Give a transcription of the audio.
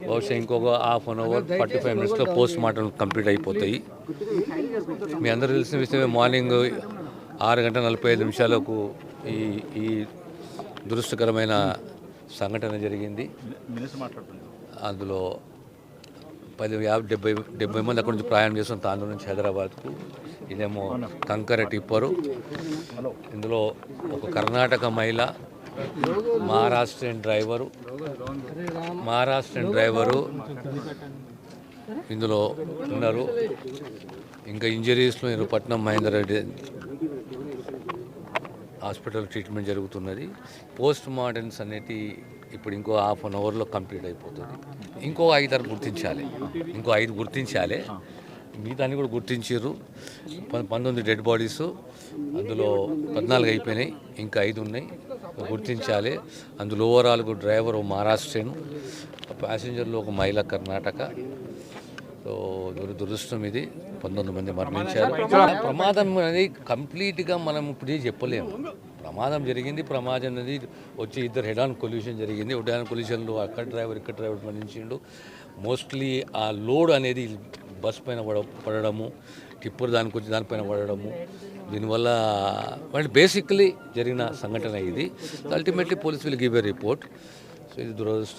బహుశా ఇంకొక half an hour 45 మినిట్స్లో పోస్ట్ మార్టం కంప్లీట్ అయిపోతాయి. మీ అందరూ తెలిసిన విషయమే, మార్నింగ్ 6:45 ఈ ఈ దురదృష్టకరమైన సంఘటన జరిగింది. అందులో 70 మంది అక్కడి నుంచి ప్రయాణం చేస్తున్న తాండూరు నుంచి హైదరాబాద్కు. ఇదేమో కంకర టిప్పరు. ఇందులో ఒక కర్ణాటక మహిళ, మహారాష్ట్రన్ డ్రైవరు ఇందులో ఉన్నారు. ఇంకా ఇంజరీస్లో పట్నం మహేందర్ రెడ్డి హాస్పిటల్ ట్రీట్మెంట్ జరుగుతున్నది. పోస్ట్ మార్టమ్స్ అనేటి ఇప్పుడు ఇంకో హాఫ్ అన్ అవర్లో కంప్లీట్ అయిపోతుంది. ఇంకో 5 గుర్తించాలి. మిగతాన్ని కూడా గుర్తించారు. 19 డెడ్ బాడీస్, అందులో 14 అయిపోయినాయి, ఇంకా 5 ఉన్నాయి, గుర్తించాలి. అందులో ఓవరాల్ డ్రైవర్ మహారాష్ట్రను, ప్యాసింజర్లు ఒక మహిళ కర్ణాటక. సో దురదృష్టం ఇది. 19 మంది మరణించారు. ప్రమాదం అనేది కంప్లీట్గా మనం ఇప్పుడు చెప్పలేము. ప్రమాదం జరిగింది. ప్రమాదం అనేది వచ్చి ఇద్దరు హెడ్ ఆన్ కొల్యూషన్ జరిగింది. హెడ్ ఆన్ కొల్యూషన్లో ఇక్కడ డ్రైవర్ మరణించిండు. మోస్ట్లీ ఆ లోడ్ అనేది బస్ పైన పడడము, టిప్పర్ దానిపైన పడడము, దీనివల్ల అంటే బేసిక్లీ జరిగిన సంఘటన ఇది. Ultimately police will give a report. So ఇది దురదృష్టం.